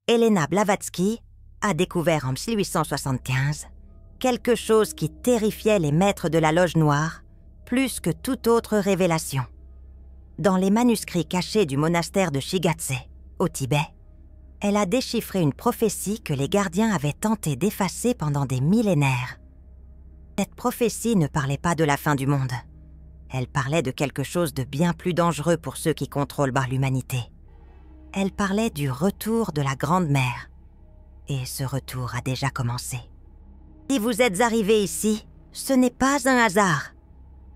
Helena Blavatsky a découvert en 1875 quelque chose qui terrifiait les maîtres de la Loge Noire plus que toute autre révélation. Dans les manuscrits cachés du monastère de Shigatse, au Tibet, elle a déchiffré une prophétie que les gardiens avaient tenté d'effacer pendant des millénaires. Cette prophétie ne parlait pas de la fin du monde. Elle parlait de quelque chose de bien plus dangereux pour ceux qui contrôlent l'humanité. Elle parlait du retour de la Grande Mère. Et ce retour a déjà commencé. Si vous êtes arrivé ici, ce n'est pas un hasard.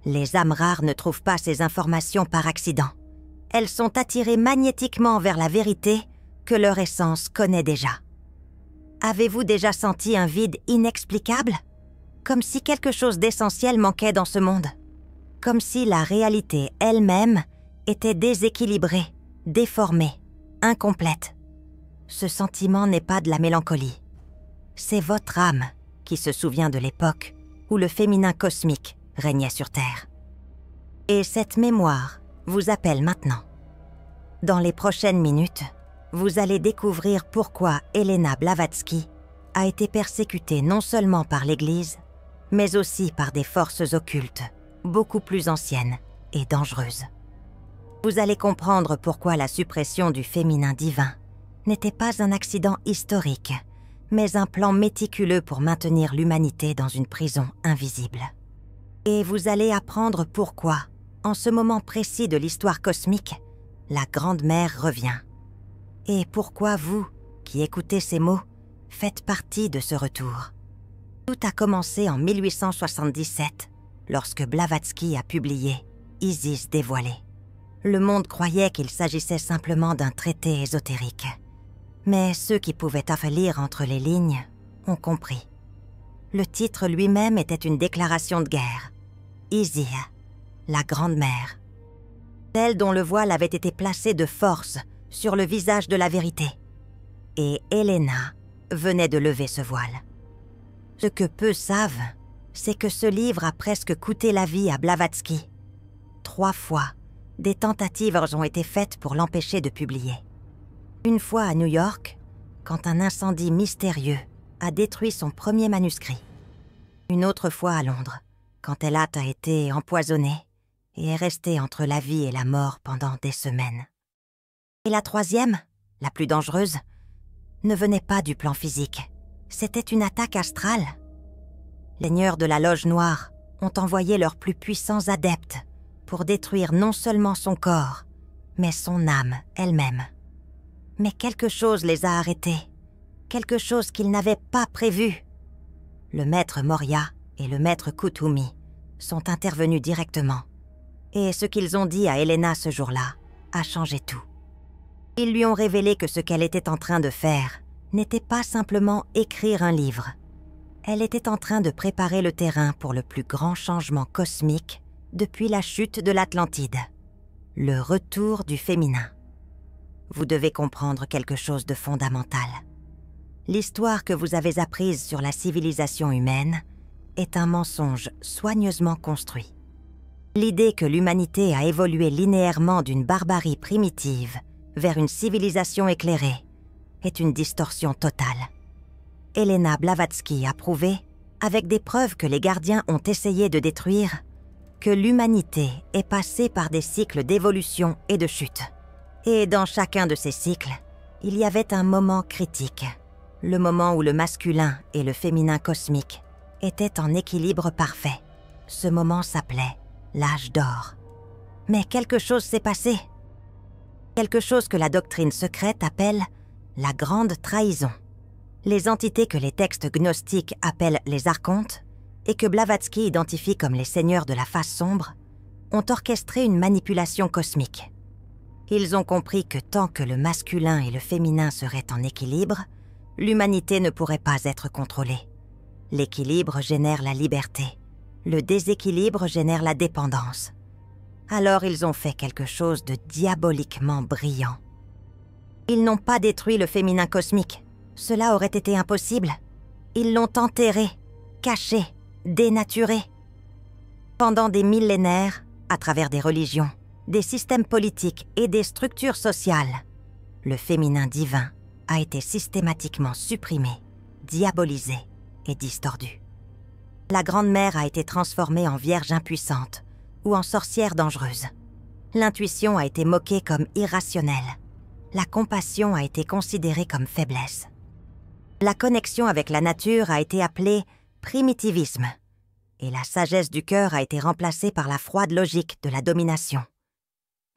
Les âmes rares ne trouvent pas ces informations par accident. Elles sont attirées magnétiquement vers la vérité que leur essence connaît déjà. Avez-vous déjà senti un vide inexplicable? Comme si quelque chose d'essentiel manquait dans ce monde. Comme si la réalité elle-même était déséquilibrée, déformée, incomplète. Ce sentiment n'est pas de la mélancolie. C'est votre âme qui se souvient de l'époque où le féminin cosmique régnait sur Terre. Et cette mémoire vous appelle maintenant. Dans les prochaines minutes, vous allez découvrir pourquoi Helena Blavatsky a été persécutée non seulement par l'Église, mais aussi par des forces occultes, beaucoup plus anciennes et dangereuses. Vous allez comprendre pourquoi la suppression du féminin divin n'était pas un accident historique, mais un plan méticuleux pour maintenir l'humanité dans une prison invisible. Et vous allez apprendre pourquoi, en ce moment précis de l'histoire cosmique, la Grande Mère revient. Et pourquoi vous, qui écoutez ces mots, faites partie de ce retour. Tout a commencé en 1877, lorsque Blavatsky a publié « Isis dévoilée ». Le monde croyait qu'il s'agissait simplement d'un traité ésotérique. Mais ceux qui pouvaient lire entre les lignes ont compris. Le titre lui-même était une déclaration de guerre. Isis, la Grande Mère. Celle dont le voile avait été placé de force sur le visage de la vérité. Et Helena venait de lever ce voile. Ce que peu savent, c'est que ce livre a presque coûté la vie à Blavatsky. 3 fois, des tentatives ont été faites pour l'empêcher de publier. Une fois à New York, quand un incendie mystérieux a détruit son premier manuscrit. Une autre fois à Londres, quand elle a été empoisonnée et est restée entre la vie et la mort pendant des semaines. Et la 3e, la plus dangereuse, ne venait pas du plan physique. C'était une attaque astrale. Les seigneurs de la Loge Noire ont envoyé leurs plus puissants adeptes pour détruire non seulement son corps, mais son âme elle-même. Mais quelque chose les a arrêtés, quelque chose qu'ils n'avaient pas prévu. Le maître Moria et le maître Kuthumi sont intervenus directement, et ce qu'ils ont dit à Helena ce jour-là a changé tout. Ils lui ont révélé que ce qu'elle était en train de faire n'était pas simplement écrire un livre. Elle était en train de préparer le terrain pour le plus grand changement cosmique depuis la chute de l'Atlantide, le retour du féminin. Vous devez comprendre quelque chose de fondamental. L'histoire que vous avez apprise sur la civilisation humaine est un mensonge soigneusement construit. L'idée que l'humanité a évolué linéairement d'une barbarie primitive vers une civilisation éclairée est une distorsion totale. Helena Blavatsky a prouvé, avec des preuves que les gardiens ont essayé de détruire, que l'humanité est passée par des cycles d'évolution et de chute. Et dans chacun de ces cycles, il y avait un moment critique, le moment où le masculin et le féminin cosmique étaient en équilibre parfait. Ce moment s'appelait l'âge d'or. Mais quelque chose s'est passé. Quelque chose que la doctrine secrète appelle la grande trahison. Les entités que les textes gnostiques appellent les archontes et que Blavatsky identifie comme les seigneurs de la face sombre ont orchestré une manipulation cosmique. Ils ont compris que tant que le masculin et le féminin seraient en équilibre, l'humanité ne pourrait pas être contrôlée. L'équilibre génère la liberté. Le déséquilibre génère la dépendance. Alors ils ont fait quelque chose de diaboliquement brillant. Ils n'ont pas détruit le féminin cosmique. Cela aurait été impossible. Ils l'ont enterré, caché, dénaturé. Pendant des millénaires, à travers des religions, des systèmes politiques et des structures sociales, le féminin divin a été systématiquement supprimée, diabolisée et distordue. La Grande-Mère a été transformée en vierge impuissante ou en sorcière dangereuse. L'intuition a été moquée comme irrationnelle. La compassion a été considérée comme faiblesse. La connexion avec la nature a été appelée primitivisme, et la sagesse du cœur a été remplacée par la froide logique de la domination.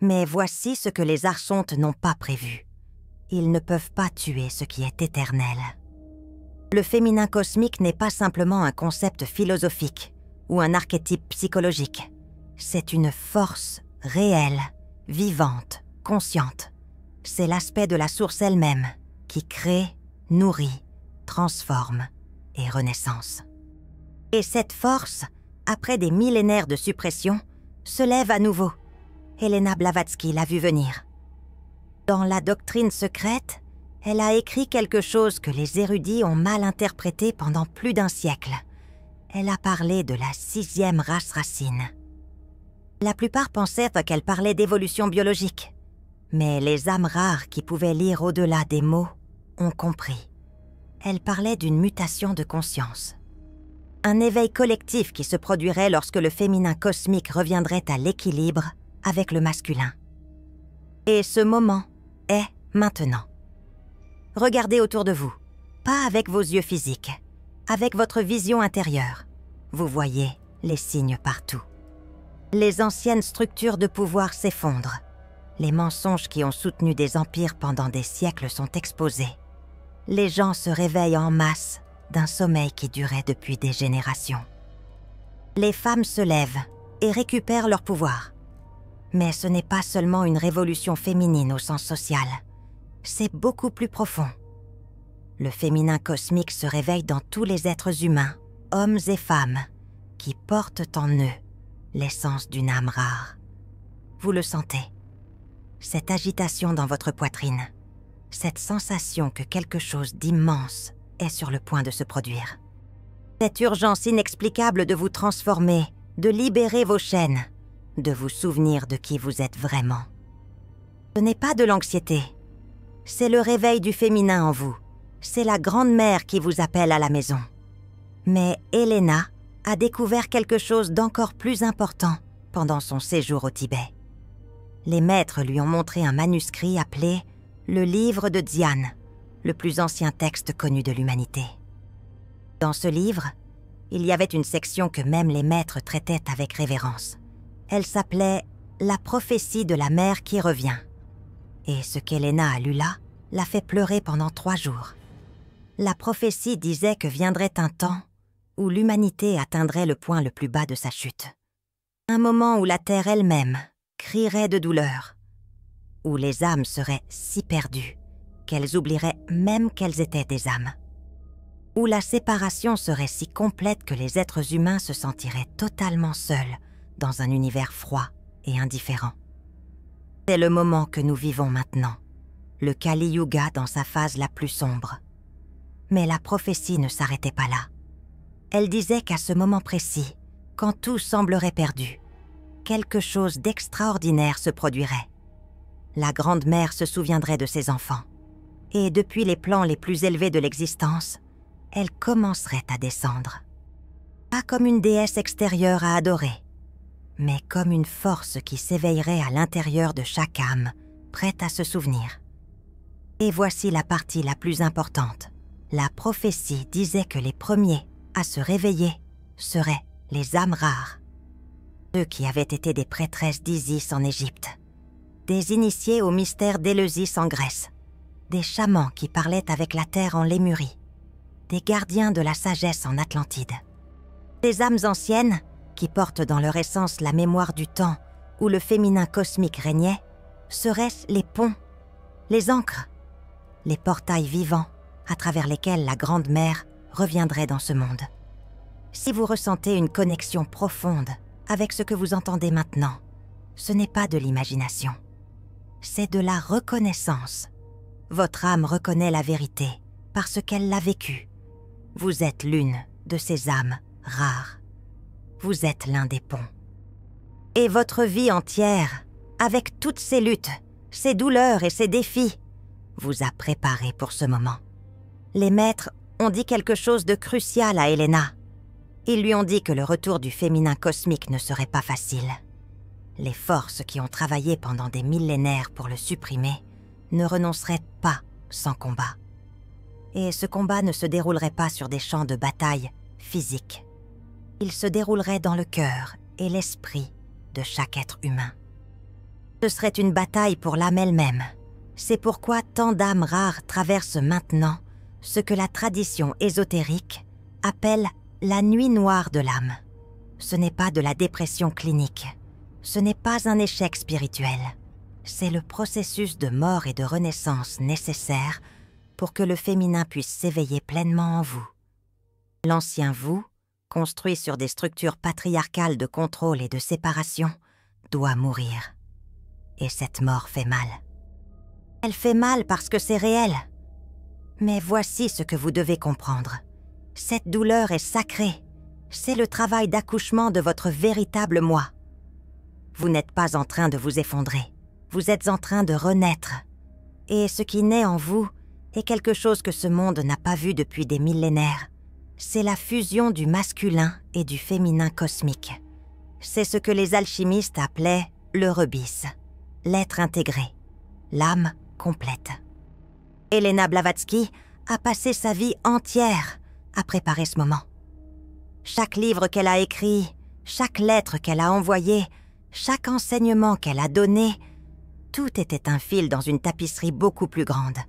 Mais voici ce que les archontes n'ont pas prévu. Ils ne peuvent pas tuer ce qui est éternel. Le féminin cosmique n'est pas simplement un concept philosophique ou un archétype psychologique. C'est une force réelle, vivante, consciente. C'est l'aspect de la source elle-même qui crée, nourrit, transforme et renaissance. Et cette force, après des millénaires de suppression, se lève à nouveau. Helena Blavatsky l'a vu venir. Dans la doctrine secrète, elle a écrit quelque chose que les érudits ont mal interprété pendant plus d'un siècle. Elle a parlé de la 6e race racine. La plupart pensaient qu'elle parlait d'évolution biologique. Mais les âmes rares qui pouvaient lire au-delà des mots ont compris. Elle parlait d'une mutation de conscience. Un éveil collectif qui se produirait lorsque le féminin cosmique reviendrait à l'équilibre avec le masculin. Et ce moment est maintenant. Regardez autour de vous, pas avec vos yeux physiques, avec votre vision intérieure. Vous voyez les signes partout. Les anciennes structures de pouvoir s'effondrent. Les mensonges qui ont soutenu des empires pendant des siècles sont exposés. Les gens se réveillent en masse d'un sommeil qui durait depuis des générations. Les femmes se lèvent et récupèrent leur pouvoir. Mais ce n'est pas seulement une révolution féminine au sens social. C'est beaucoup plus profond. Le féminin cosmique se réveille dans tous les êtres humains, hommes et femmes, qui portent en eux l'essence d'une âme rare. Vous le sentez, cette agitation dans votre poitrine, cette sensation que quelque chose d'immense est sur le point de se produire. Cette urgence inexplicable de vous transformer, de libérer vos chaînes, de vous souvenir de qui vous êtes vraiment. Ce n'est pas de l'anxiété, c'est le réveil du féminin en vous. C'est la Grande-Mère qui vous appelle à la maison. Mais Helena a découvert quelque chose d'encore plus important pendant son séjour au Tibet. Les maîtres lui ont montré un manuscrit appelé « Le livre de Dzyan », le plus ancien texte connu de l'humanité. Dans ce livre, il y avait une section que même les maîtres traitaient avec révérence. Elle s'appelait « La prophétie de la mère qui revient ». Et ce qu'Helena a lu là l'a fait pleurer pendant 3 jours. La prophétie disait que viendrait un temps où l'humanité atteindrait le point le plus bas de sa chute. Un moment où la terre elle-même crierait de douleur, où les âmes seraient si perdues qu'elles oublieraient même qu'elles étaient des âmes, où la séparation serait si complète que les êtres humains se sentiraient totalement seuls dans un univers froid et indifférent. C'est le moment que nous vivons maintenant, le Kali Yuga dans sa phase la plus sombre. Mais la prophétie ne s'arrêtait pas là. Elle disait qu'à ce moment précis, quand tout semblerait perdu, quelque chose d'extraordinaire se produirait. La Grande-Mère se souviendrait de ses enfants. Et depuis les plans les plus élevés de l'existence, elle commencerait à descendre. Pas comme une déesse extérieure à adorer, mais comme une force qui s'éveillerait à l'intérieur de chaque âme, prête à se souvenir. Et voici la partie la plus importante. La prophétie disait que les premiers à se réveiller seraient les âmes rares. Ceux qui avaient été des prêtresses d'Isis en Égypte, des initiés au mystère d'Éleusis en Grèce, des chamans qui parlaient avec la terre en Lémurie, des gardiens de la sagesse en Atlantide. Des âmes anciennes qui portent dans leur essence la mémoire du temps où le féminin cosmique régnait, seraient les ponts, les ancres, les portails vivants à travers lesquels la Grande-Mère reviendrait dans ce monde. Si vous ressentez une connexion profonde avec ce que vous entendez maintenant, ce n'est pas de l'imagination, c'est de la reconnaissance. Votre âme reconnaît la vérité parce qu'elle l'a vécue. Vous êtes l'une de ces âmes rares. Vous êtes l'un des ponts. Et votre vie entière, avec toutes ces luttes, ces douleurs et ces défis, vous a préparé pour ce moment. Les maîtres ont dit quelque chose de crucial à Elena. Ils lui ont dit que le retour du féminin cosmique ne serait pas facile. Les forces qui ont travaillé pendant des millénaires pour le supprimer ne renonceraient pas sans combat. Et ce combat ne se déroulerait pas sur des champs de bataille physiques. Il se déroulerait dans le cœur et l'esprit de chaque être humain. Ce serait une bataille pour l'âme elle-même. C'est pourquoi tant d'âmes rares traversent maintenant ce que la tradition ésotérique appelle la nuit noire de l'âme. Ce n'est pas de la dépression clinique. Ce n'est pas un échec spirituel. C'est le processus de mort et de renaissance nécessaire pour que le féminin puisse s'éveiller pleinement en vous. L'ancien vous, construit sur des structures patriarcales de contrôle et de séparation, doit mourir. Et cette mort fait mal. Elle fait mal parce que c'est réel. Mais voici ce que vous devez comprendre. Cette douleur est sacrée. C'est le travail d'accouchement de votre véritable moi. Vous n'êtes pas en train de vous effondrer. Vous êtes en train de renaître. Et ce qui naît en vous est quelque chose que ce monde n'a pas vu depuis des millénaires. C'est la fusion du masculin et du féminin cosmique. C'est ce que les alchimistes appelaient le rebis, l'être intégré, l'âme complète. Elena Blavatsky a passé sa vie entière à préparer ce moment. Chaque livre qu'elle a écrit, chaque lettre qu'elle a envoyée, chaque enseignement qu'elle a donné, tout était un fil dans une tapisserie beaucoup plus grande.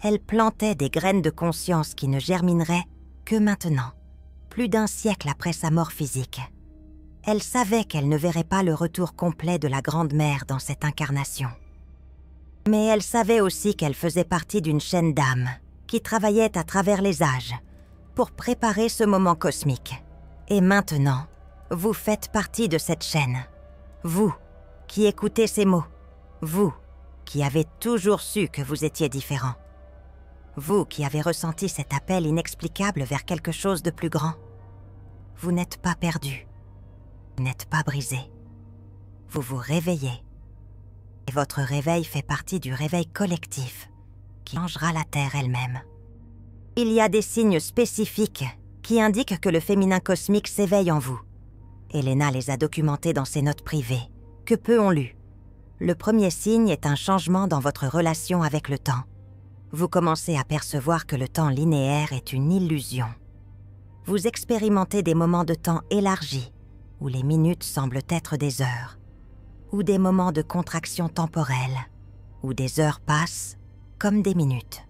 Elle plantait des graines de conscience qui ne germineraient que maintenant, plus d'un siècle après sa mort physique. Elle savait qu'elle ne verrait pas le retour complet de la Grande Mère dans cette incarnation. Mais elle savait aussi qu'elle faisait partie d'une chaîne d'âmes qui travaillait à travers les âges pour préparer ce moment cosmique. Et maintenant, vous faites partie de cette chaîne. Vous, qui écoutez ces mots. Vous, qui avez toujours su que vous étiez différent. Vous qui avez ressenti cet appel inexplicable vers quelque chose de plus grand. Vous n'êtes pas perdu. Vous n'êtes pas brisé. Vous vous réveillez. Et votre réveil fait partie du réveil collectif qui changera la Terre elle-même. Il y a des signes spécifiques qui indiquent que le féminin cosmique s'éveille en vous. Elena les a documentés dans ses notes privées, que peu ont lues. Le premier signe est un changement dans votre relation avec le temps. Vous commencez à percevoir que le temps linéaire est une illusion. Vous expérimentez des moments de temps élargis, où les minutes semblent être des heures, ou des moments de contraction temporelle, où des heures passent comme des minutes.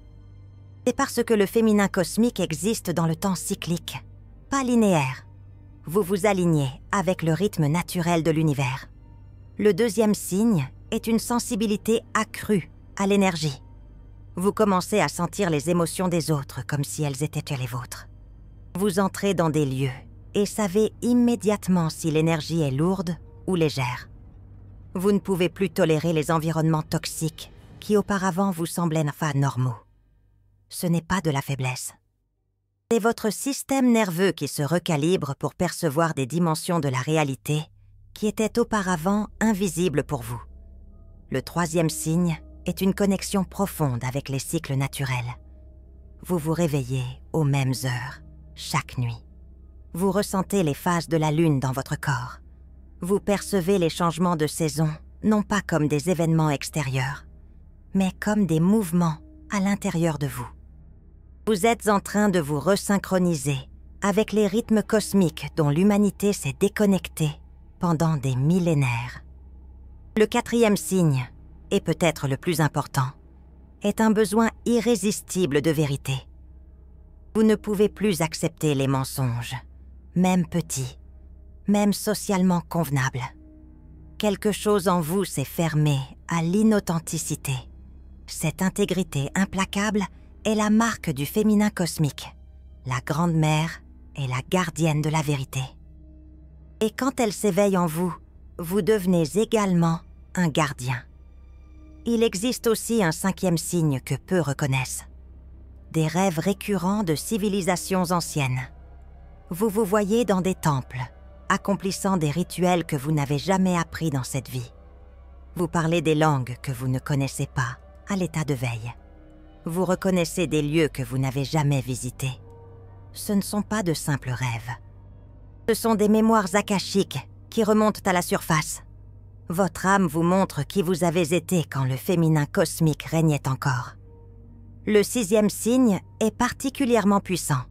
C'est parce que le féminin cosmique existe dans le temps cyclique, pas linéaire. Vous vous alignez avec le rythme naturel de l'univers. Le deuxième signe est une sensibilité accrue à l'énergie. Vous commencez à sentir les émotions des autres comme si elles étaient les vôtres. Vous entrez dans des lieux et savez immédiatement si l'énergie est lourde ou légère. Vous ne pouvez plus tolérer les environnements toxiques qui auparavant vous semblaient pas normaux. Ce n'est pas de la faiblesse. C'est votre système nerveux qui se recalibre pour percevoir des dimensions de la réalité qui étaient auparavant invisibles pour vous. Le troisième signe est une connexion profonde avec les cycles naturels. Vous vous réveillez aux mêmes heures, chaque nuit. Vous ressentez les phases de la lune dans votre corps. Vous percevez les changements de saison, non pas comme des événements extérieurs, mais comme des mouvements à l'intérieur de vous. Vous êtes en train de vous resynchroniser avec les rythmes cosmiques dont l'humanité s'est déconnectée pendant des millénaires. Le quatrième signe, et peut-être le plus important, est un besoin irrésistible de vérité. Vous ne pouvez plus accepter les mensonges, même petits, même socialement convenables. Quelque chose en vous s'est fermé à l'inauthenticité. Cette intégrité implacable est la marque du féminin cosmique. La Grande Mère est la gardienne de la vérité. Et quand elle s'éveille en vous, vous devenez également un gardien. Il existe aussi un cinquième signe que peu reconnaissent. Des rêves récurrents de civilisations anciennes. Vous vous voyez dans des temples, accomplissant des rituels que vous n'avez jamais appris dans cette vie. Vous parlez des langues que vous ne connaissez pas, à l'état de veille. Vous reconnaissez des lieux que vous n'avez jamais visités. Ce ne sont pas de simples rêves. Ce sont des mémoires akashiques qui remontent à la surface. Votre âme vous montre qui vous avez été quand le féminin cosmique régnait encore. Le 6e signe est particulièrement puissant.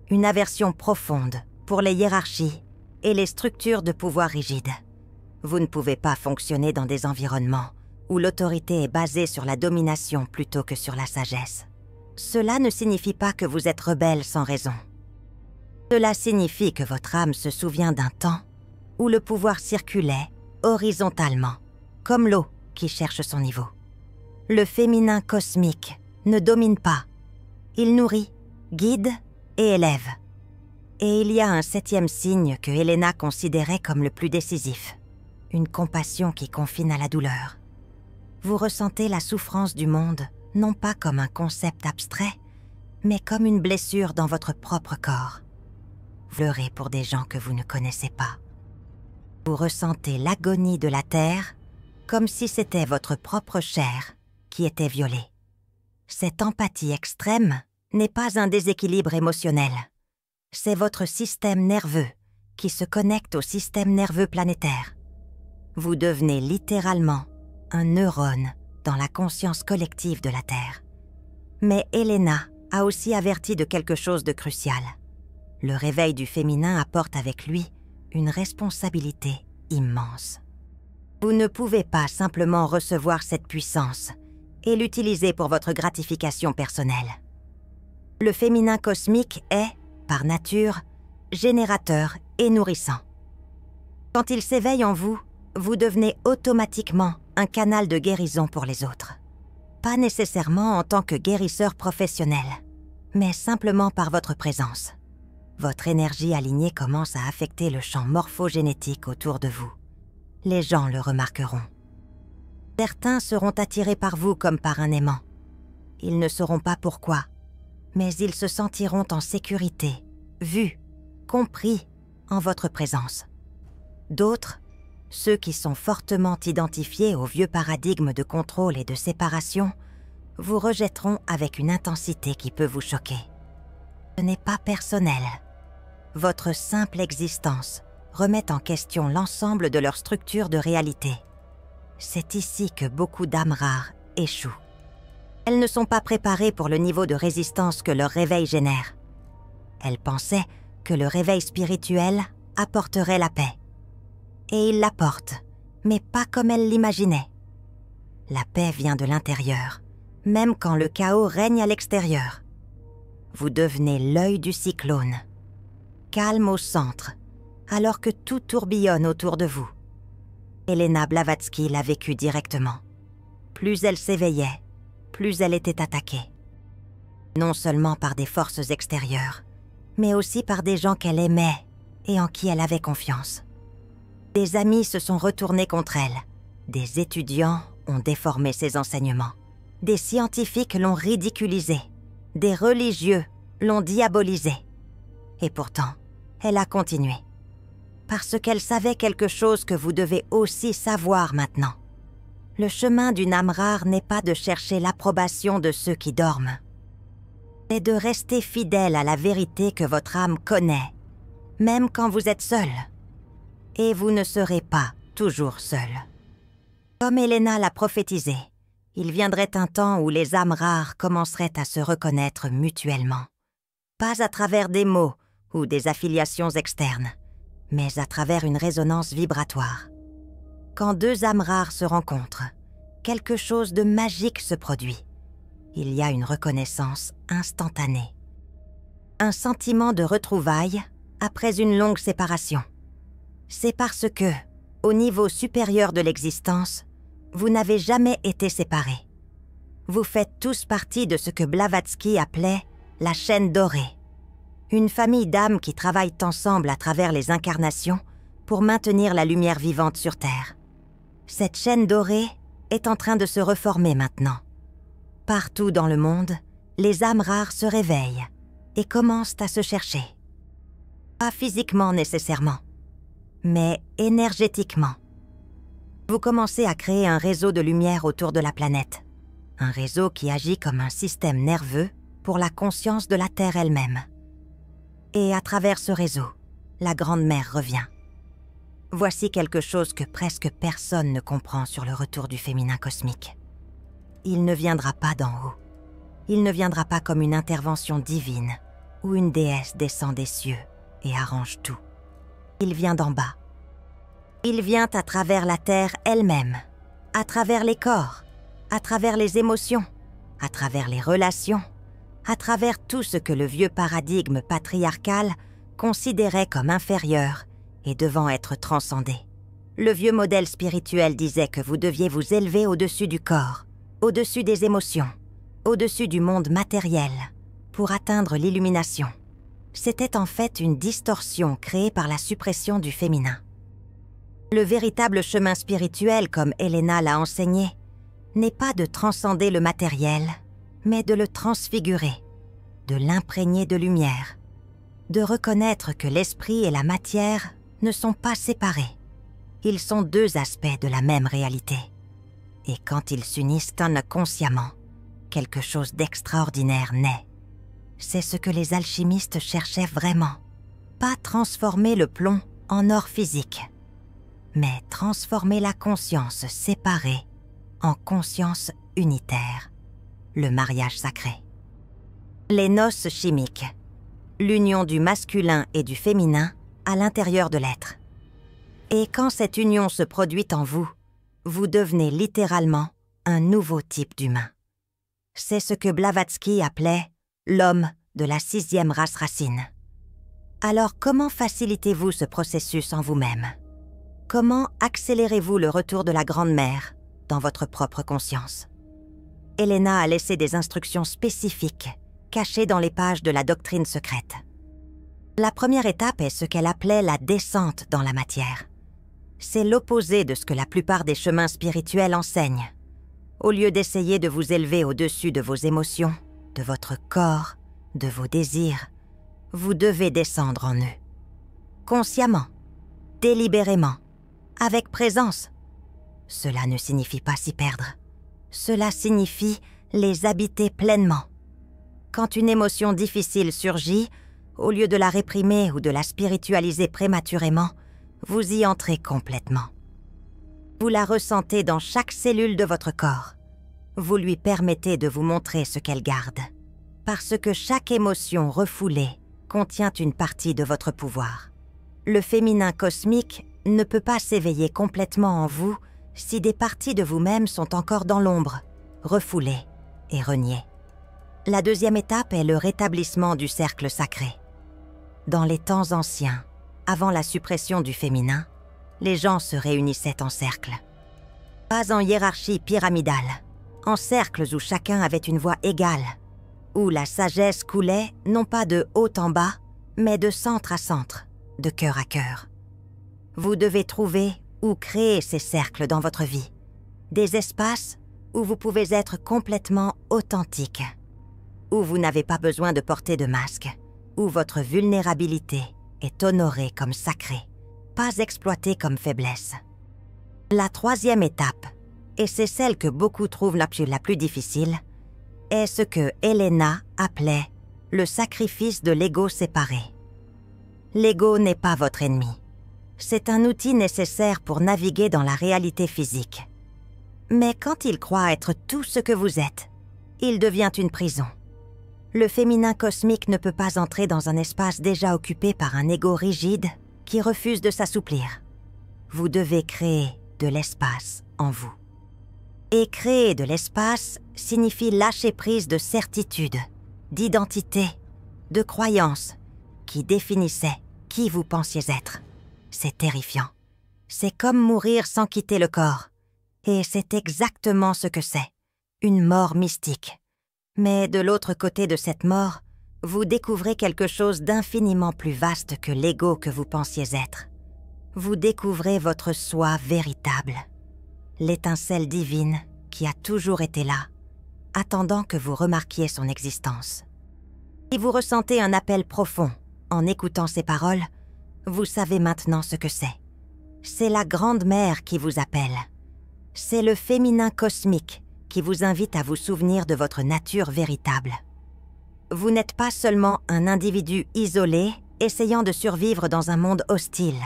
Une aversion profonde pour les hiérarchies et les structures de pouvoir rigides. Vous ne pouvez pas fonctionner dans des environnements où l'autorité est basée sur la domination plutôt que sur la sagesse. Cela ne signifie pas que vous êtes rebelle sans raison. Cela signifie que votre âme se souvient d'un temps où le pouvoir circulait horizontalement, comme l'eau qui cherche son niveau. Le féminin cosmique ne domine pas. Il nourrit, guide et élève. Et il y a un 7e signe que Helena considérait comme le plus décisif. Une compassion qui confine à la douleur. Vous ressentez la souffrance du monde, non pas comme un concept abstrait, mais comme une blessure dans votre propre corps. Pleurez pour des gens que vous ne connaissez pas. Vous ressentez l'agonie de la terre comme si c'était votre propre chair qui était violée. Cette empathie extrême n'est pas un déséquilibre émotionnel. C'est votre système nerveux qui se connecte au système nerveux planétaire. Vous devenez littéralement un neurone dans la conscience collective de la Terre. Mais Helena a aussi averti de quelque chose de crucial. Le réveil du féminin apporte avec lui une responsabilité immense. Vous ne pouvez pas simplement recevoir cette puissance et l'utiliser pour votre gratification personnelle. Le féminin cosmique est, par nature, générateur et nourrissant. Quand il s'éveille en vous, vous devenez automatiquement un canal de guérison pour les autres. Pas nécessairement en tant que guérisseur professionnel, mais simplement par votre présence. Votre énergie alignée commence à affecter le champ morphogénétique autour de vous. Les gens le remarqueront. Certains seront attirés par vous comme par un aimant. Ils ne sauront pas pourquoi, mais ils se sentiront en sécurité, vus, compris en votre présence. D'autres, ceux qui sont fortement identifiés au vieux paradigme de contrôle et de séparation, vous rejetteront avec une intensité qui peut vous choquer. Ce n'est pas personnel. Votre simple existence remet en question l'ensemble de leur structure de réalité. C'est ici que beaucoup d'âmes rares échouent. Elles ne sont pas préparées pour le niveau de résistance que leur réveil génère. Elles pensaient que le réveil spirituel apporterait la paix. Et il l'apporte, mais pas comme elles l'imaginaient. La paix vient de l'intérieur, même quand le chaos règne à l'extérieur. Vous devenez l'œil du cyclone, calme au centre, alors que tout tourbillonne autour de vous. Helena Blavatsky l'a vécu directement. Plus elle s'éveillait, plus elle était attaquée. Non seulement par des forces extérieures, mais aussi par des gens qu'elle aimait et en qui elle avait confiance. Des amis se sont retournés contre elle. Des étudiants ont déformé ses enseignements. Des scientifiques l'ont ridiculisée. Des religieux l'ont diabolisée. Et pourtant, elle a continué. Parce qu'elle savait quelque chose que vous devez aussi savoir maintenant. Le chemin d'une âme rare n'est pas de chercher l'approbation de ceux qui dorment. C'est de rester fidèle à la vérité que votre âme connaît, même quand vous êtes seul. Et vous ne serez pas toujours seul. Comme Helena l'a prophétisé, il viendrait un temps où les âmes rares commenceraient à se reconnaître mutuellement. Pas à travers des mots ou des affiliations externes, mais à travers une résonance vibratoire. Quand deux âmes rares se rencontrent, quelque chose de magique se produit. Il y a une reconnaissance instantanée. Un sentiment de retrouvailles après une longue séparation. C'est parce que, au niveau supérieur de l'existence, vous n'avez jamais été séparés. Vous faites tous partie de ce que Blavatsky appelait la chaîne dorée. Une famille d'âmes qui travaillent ensemble à travers les incarnations pour maintenir la lumière vivante sur Terre. Cette chaîne dorée est en train de se reformer maintenant. Partout dans le monde, les âmes rares se réveillent et commencent à se chercher. Pas physiquement nécessairement, mais énergétiquement. Vous commencez à créer un réseau de lumière autour de la planète. un réseau qui agit comme un système nerveux pour la conscience de la Terre elle-même. Et à travers ce réseau, la Grande Mère revient. Voici quelque chose que presque personne ne comprend sur le retour du féminin cosmique. Il ne viendra pas d'en haut. Il ne viendra pas comme une intervention divine où une déesse descend des cieux et arrange tout. Il vient d'en bas. Il vient à travers la Terre elle-même, à travers les corps, à travers les émotions, à travers les relations, à travers tout ce que le vieux paradigme patriarcal considérait comme inférieur et devant être transcendé. Le vieux modèle spirituel disait que vous deviez vous élever au-dessus du corps, au-dessus des émotions, au-dessus du monde matériel, pour atteindre l'illumination. C'était en fait une distorsion créée par la suppression du féminin. Le véritable chemin spirituel, comme Helena l'a enseigné, n'est pas de transcender le matériel, mais de le transfigurer, de l'imprégner de lumière, de reconnaître que l'esprit et la matière ne sont pas séparés. Ils sont deux aspects de la même réalité. Et quand ils s'unissent inconsciemment, quelque chose d'extraordinaire naît. C'est ce que les alchimistes cherchaient vraiment. Pas transformer le plomb en or physique, mais transformer la conscience séparée en conscience unitaire, le mariage sacré. Les noces chimiques, l'union du masculin et du féminin à l'intérieur de l'être. Et quand cette union se produit en vous, vous devenez littéralement un nouveau type d'humain. C'est ce que Blavatsky appelait l'homme de la 6e race racine. Alors comment facilitez-vous ce processus en vous-même? Comment accélérez-vous le retour de la Grande Mère dans votre propre conscience? Helena a laissé des instructions spécifiques cachées dans les pages de la doctrine secrète. La première étape est ce qu'elle appelait la descente dans la matière. C'est l'opposé de ce que la plupart des chemins spirituels enseignent. Au lieu d'essayer de vous élever au-dessus de vos émotions, de votre corps, de vos désirs, vous devez descendre en eux. Consciemment, délibérément, avec présence. Cela ne signifie pas s'y perdre. Cela signifie les habiter pleinement. Quand une émotion difficile surgit, au lieu de la réprimer ou de la spiritualiser prématurément, vous y entrez complètement. Vous la ressentez dans chaque cellule de votre corps. Vous lui permettez de vous montrer ce qu'elle garde. Parce que chaque émotion refoulée contient une partie de votre pouvoir. Le féminin cosmique ne peut pas s'éveiller complètement en vous si des parties de vous-même sont encore dans l'ombre, refoulées et reniées. La deuxième étape est le rétablissement du cercle sacré. Dans les temps anciens, avant la suppression du féminin, les gens se réunissaient en cercle. Pas en hiérarchie pyramidale, en cercles où chacun avait une voix égale, où la sagesse coulait non pas de haut en bas, mais de centre à centre, de cœur à cœur. Vous devez trouver ou créer ces cercles dans votre vie, des espaces où vous pouvez être complètement authentique, où vous n'avez pas besoin de porter de masque, où votre vulnérabilité est honorée comme sacrée, pas exploitée comme faiblesse. La troisième étape, et c'est celle que beaucoup trouvent la plus difficile, est ce que Helena appelait le sacrifice de l'ego séparé. L'ego n'est pas votre ennemi. C'est un outil nécessaire pour naviguer dans la réalité physique. Mais quand il croit être tout ce que vous êtes, il devient une prison. Le féminin cosmique ne peut pas entrer dans un espace déjà occupé par un ego rigide qui refuse de s'assouplir. Vous devez créer de l'espace en vous. Et créer de l'espace signifie lâcher prise de certitudes, d'identité, de croyances qui définissaient qui vous pensiez être. C'est terrifiant. C'est comme mourir sans quitter le corps. Et c'est exactement ce que c'est, une mort mystique. Mais de l'autre côté de cette mort, vous découvrez quelque chose d'infiniment plus vaste que l'ego que vous pensiez être. Vous découvrez votre soi véritable, l'étincelle divine qui a toujours été là, attendant que vous remarquiez son existence. Si vous ressentez un appel profond en écoutant ces paroles, vous savez maintenant ce que c'est. C'est la Grande Mère qui vous appelle. C'est le féminin cosmique qui vous invite à vous souvenir de votre nature véritable. Vous n'êtes pas seulement un individu isolé, essayant de survivre dans un monde hostile.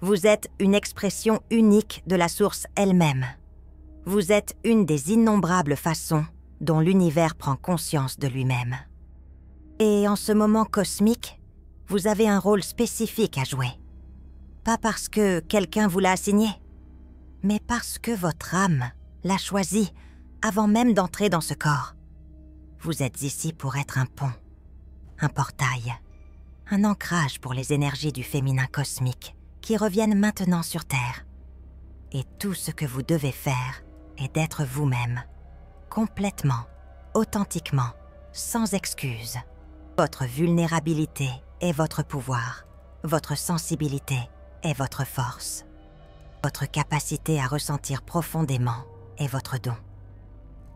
Vous êtes une expression unique de la source elle-même. Vous êtes une des innombrables façons dont l'univers prend conscience de lui-même. Et en ce moment cosmique, vous avez un rôle spécifique à jouer. Pas parce que quelqu'un vous l'a assigné, mais parce que votre âme l'a choisi avant même d'entrer dans ce corps. Vous êtes ici pour être un pont, un portail, un ancrage pour les énergies du féminin cosmique qui reviennent maintenant sur Terre. Et tout ce que vous devez faire est d'être vous-même, complètement, authentiquement, sans excuse. Votre vulnérabilité est votre pouvoir, votre sensibilité est votre force. Votre capacité à ressentir profondément est votre don.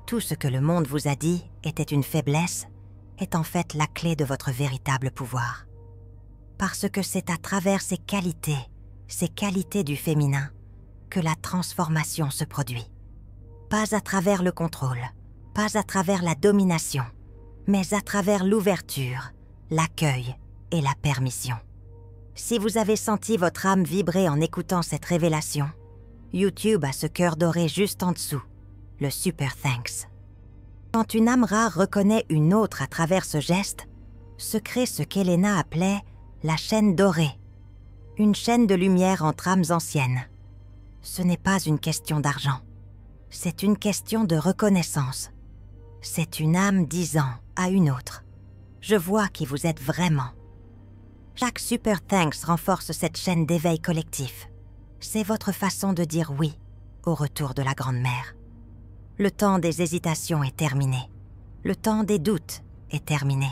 Tout ce que le monde vous a dit était une faiblesse est en fait la clé de votre véritable pouvoir. Parce que c'est à travers ces qualités du féminin, que la transformation se produit. Pas à travers le contrôle, pas à travers la domination, mais à travers l'ouverture, l'accueil et la permission. Si vous avez senti votre âme vibrer en écoutant cette révélation, YouTube a ce cœur doré juste en dessous, le Super Thanks. Quand une âme rare reconnaît une autre à travers ce geste, se crée ce qu'Elena appelait la chaîne dorée, une chaîne de lumière entre âmes anciennes. Ce n'est pas une question d'argent, c'est une question de reconnaissance. C'est une âme disant à une autre « Je vois qui vous êtes vraiment ». Chaque Super Thanks renforce cette chaîne d'éveil collectif. C'est votre façon de dire oui au retour de la Grande-Mère. Le temps des hésitations est terminé. Le temps des doutes est terminé.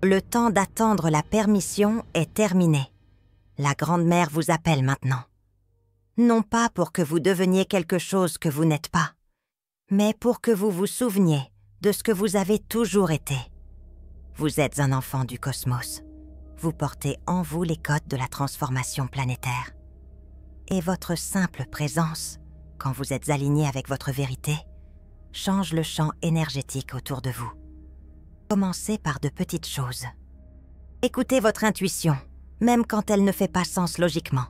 Le temps d'attendre la permission est terminé. La Grande-Mère vous appelle maintenant. Non pas pour que vous deveniez quelque chose que vous n'êtes pas, mais pour que vous vous souveniez de ce que vous avez toujours été. Vous êtes un enfant du cosmos. Vous portez en vous les codes de la transformation planétaire. Et votre simple présence, quand vous êtes aligné avec votre vérité, change le champ énergétique autour de vous. Commencez par de petites choses. Écoutez votre intuition, même quand elle ne fait pas sens logiquement.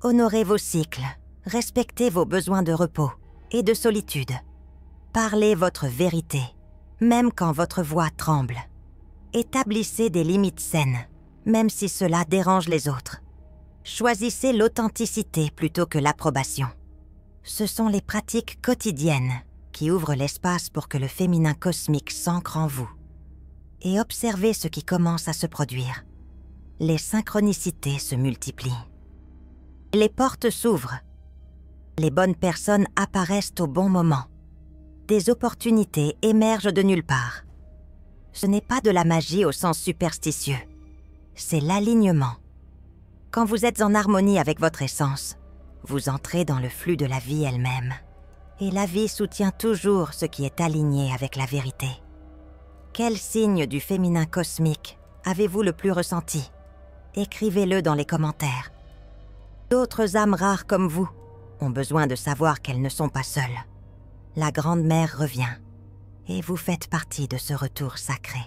Honorez vos cycles, respectez vos besoins de repos et de solitude. Parlez votre vérité, même quand votre voix tremble. Établissez des limites saines, même si cela dérange les autres. Choisissez l'authenticité plutôt que l'approbation. Ce sont les pratiques quotidiennes qui ouvrent l'espace pour que le féminin cosmique s'ancre en vous. Et observez ce qui commence à se produire. Les synchronicités se multiplient. Les portes s'ouvrent. Les bonnes personnes apparaissent au bon moment. Des opportunités émergent de nulle part. Ce n'est pas de la magie au sens superstitieux. C'est l'alignement. Quand vous êtes en harmonie avec votre essence, vous entrez dans le flux de la vie elle-même. Et la vie soutient toujours ce qui est aligné avec la vérité. Quel signe du féminin cosmique avez-vous le plus ressenti? Écrivez-le dans les commentaires. D'autres âmes rares comme vous ont besoin de savoir qu'elles ne sont pas seules. La Grande-Mère revient et vous faites partie de ce retour sacré.